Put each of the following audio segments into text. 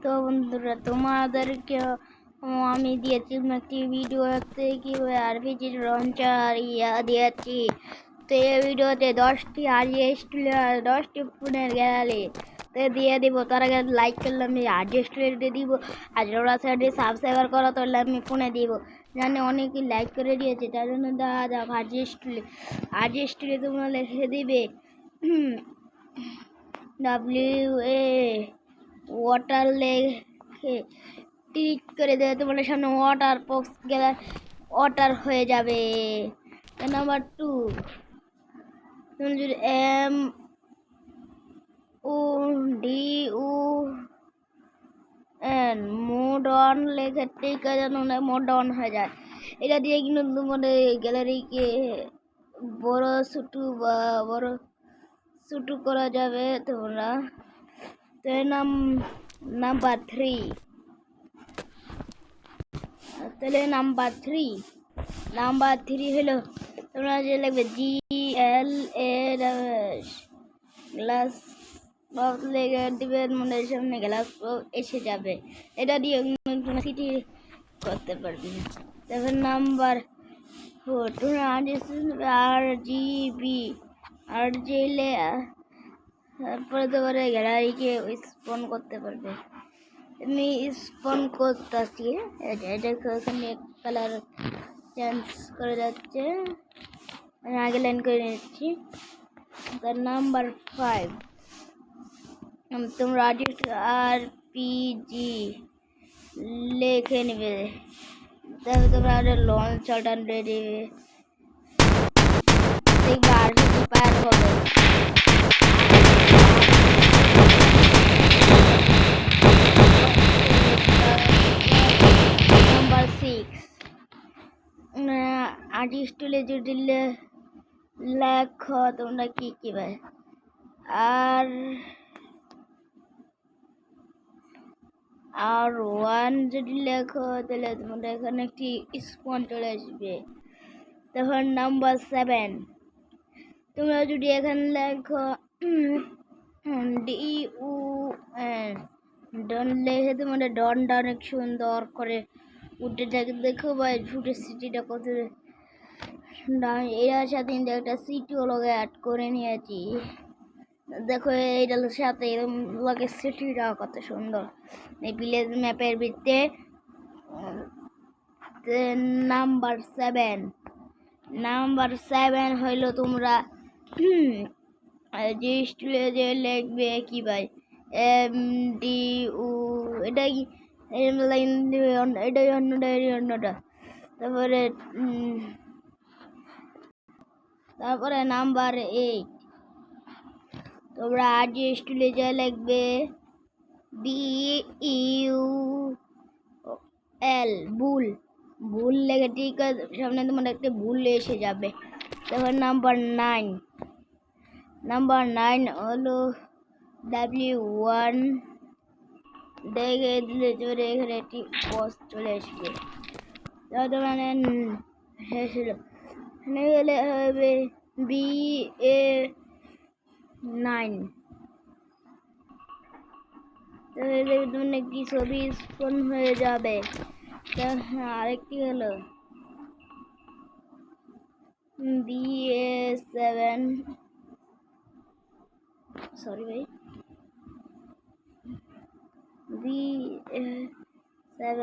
তো বন্ধুরা তোমাদেরকে আমি দিয়েছি একটি ভিডিও দেখতে কিভাবে আরপিজি লঞ্চার দিয়েছি। তো এই ভিডিওতে 10টি হাইয়েস্ট 10টি ফোনের গ্যালারি তো দিয়ে দিব। তার আগে লাইক করলে আমি হাইয়েস্ট দিয়ে দিব, আর ওরা সাইডে সাবস্ক্রাইবার করা তাহলে আমি ফোনে দিব। জানি অনেকেই লাইক করে দিয়েছে, তার জন্য দাদা হাইয়েস্ট তোমরা লিখে দিবে WA ওয়াটার লেখে ক্লিক করে দেবে, তোমার সামনে ওয়াটার বক্স গেলে ওয়াটার হয়ে যাবে। নাম্বার 2 তুমি যদি MODON মোড অন লেখে ঠিক আছে, মোড অন হয়ে যায়। এটা দিয়ে কিন্তু তোমাদের গ্যালারিকে বড় ছোট করা যাবে তোমরা। তো নাম্বার 3 তাহলে নাম্বার 3 হলো তোমরা যে লিখবে GLAS গ্লাস বক্স লেগে দিবে, মনের সামনে গ্লাস এসে যাবে। এটা দিয়ে তোমরা সিটি করতে পারবে। তারপর নাম্বার 4 তোমরা RGB তারপরে তোমার গ্যালারিকে স্পন করতে পারবে। আমি স্পন করতেছি, এটা ওখানে কালার চেঞ্জ করে যাচ্ছে, আমি আগে লাইন করে নিচ্ছি। তার নাম্বার 5 তোমরা RPG লিখে নেবে, তারপরে তোমরা লঞ্চারটা রেডি দেখবে RPG পার হবে। নাম্বার 6 আর্টিস্টলে যদি লেখো তোমরা কি ভাই আর1 যদি লেখো তাহলে তোমাদের এখানে একটি স্পন চলে আসবে। তখন নাম্বার 7 তোমরা যদি এখানে লেখো DUN ডন লেখে তোমাদের ডনটা অনেক সুন্দর করে উঠে থাকে। দেখো ভাই ফুটের সিটিটা কত এর সাথে একটা সিটিও লগে অ্যাড করে নিয়েছি। দেখো এইটার সাথে এরকম লগে সিটিটা কত সুন্দর এই ভিলেজ ম্যাপের ভিতরে। নাম্বার 7 হইলো তোমরা যে স্টুলে যে লিখবে কি ভাই MDU এটা কি এটাই অন্যটা। তারপরে নাম্বার 8 তোমরা আজ স্টুলে যে লিখবে BUL ভুল লেগে ঠিক আছে, সামনে তোমার একটা ভুল এসে যাবে। তারপর নাম্বার 9 হলো W1 দেখে দিলে চলে এখানে একটি পোস্ট চলে আসবে। মানে শেষ হলো গেলে হবে BA9 তাহলে তুমি একটি ছবি স্পন হয়ে যাবে। আরেকটি হলো BA7 সরি ভাই BA7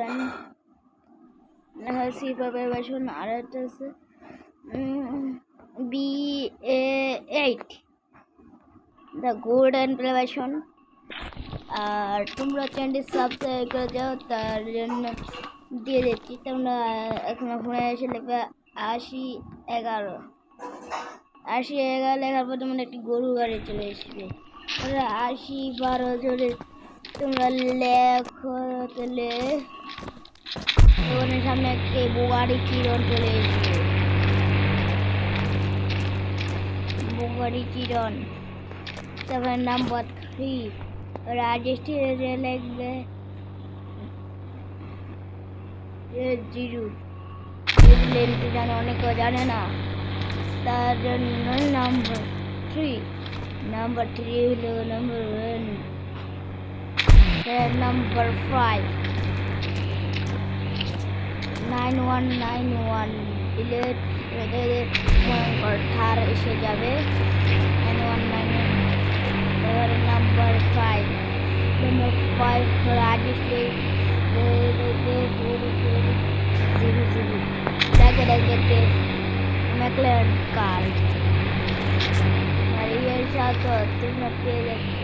ভার্সন আর একটা আছে BA8 দ্য গোল্ডেন ভার্সন। আর তোমরা চ্যানেলটি সাবস্ক্রাইব করে যাও, তার জন্য দিয়ে দিচ্ছি। তোমরা এখন ফোনে এসে লিখবে 8011 লেখার পর তোমার একটি গরু গাড়ি চলে আসবে। 8012 ধরে তোমরা লেখো তাহলে তোমাদের সামনে একটি বোগাড়ি চিরন চলে আসবে। তারপর নাম্বার 3 রাজেস্ট্রি লিখবে 0 জানে অনেকে জানে না, তার জন্য নাম্বার 3 হলো নাম্বার 1 নাম্বার 5 9191 ডিলেট ভয়ঙ্কর ঠার এসে যাবে 9191 নাম্বার 5 রাজেশে দেখে ম্যাকলেন কার আর এর সাথে তোমরা পেয়ে যাবে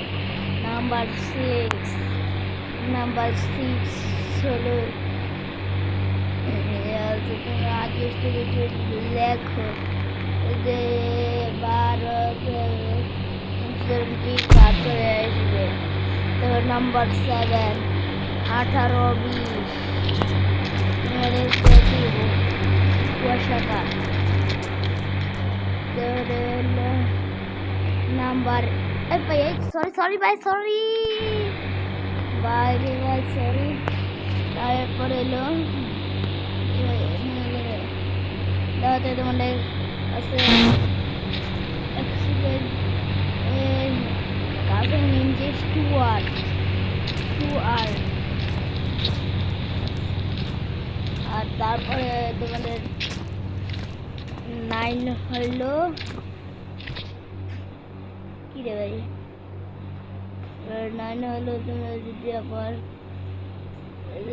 নাম্বার 6 হলো রাজেশে লেখো যে 12 চলে আসবে তো নাম্বার 7 18-20 মেরে দিব কুয়াশাটা নাম্বার সরি ভাই সরি তারপরে এলো তোমাদের আছে কার্টুন নিনজা স্টুয়ার্ট আর তারপরে তোমাদের 9 হলো কি রে ভাই 9 হলো তোমরা যদি আবার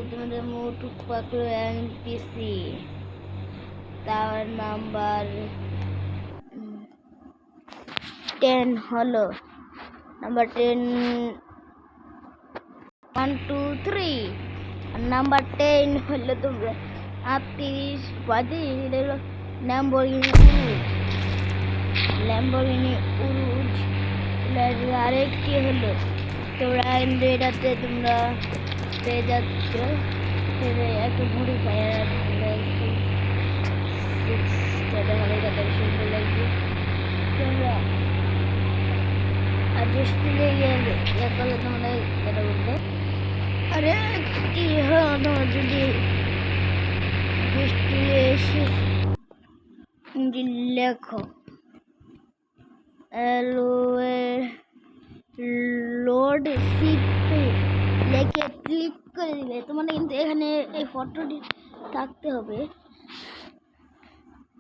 তোমাদের মোটু পাকড়ো এনপিসি তার নাম্বার 10 হলো নাম্বার 10 1 2 3 আর নাম্বার 10 হলো তোমরা 38 হলো ল্যাম্বরগিনি উরুজ আরেকটি হলো তোমরা এটাতে তোমরা পেয়ে যাচ্ছ একটু ঘুরি ফায়ার সুন্দর লাগছে তোমরা আর স্কুলে গেলে তোমরা এটা বলতে আরে কি হলো যদি স্কুলে এসে লেখো লোড শিপে লেখে ক্লিক করে দিলে তোমাদের কিন্তু এখানে এই ফটোটি থাকতে হবে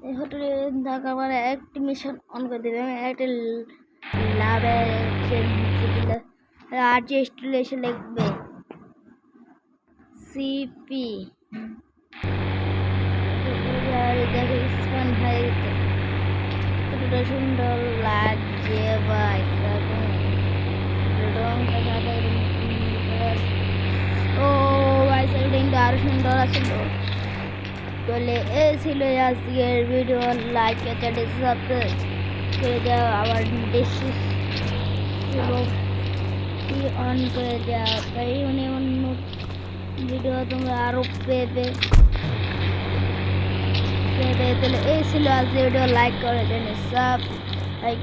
এই ফটোটি থাকার পরে একটি মিশন অন করে দেবে একটা আর্টিস্ট এসে লিখবে সিপি সুন্দর লাগছে ভাই ও ভাই সেটা আরো সুন্দর আছে বলে এ ছিল আজকের ভিডিও লাইক চ্যানেল সাবস্ক্রাইব করে দাও আবার বেশি অন করে দাও তাই অন্য ভিডিও তোমরা আরো পেবে তাহলে এই ছিল আজকের ভিডিও লাইক করে দেন সাব লাইক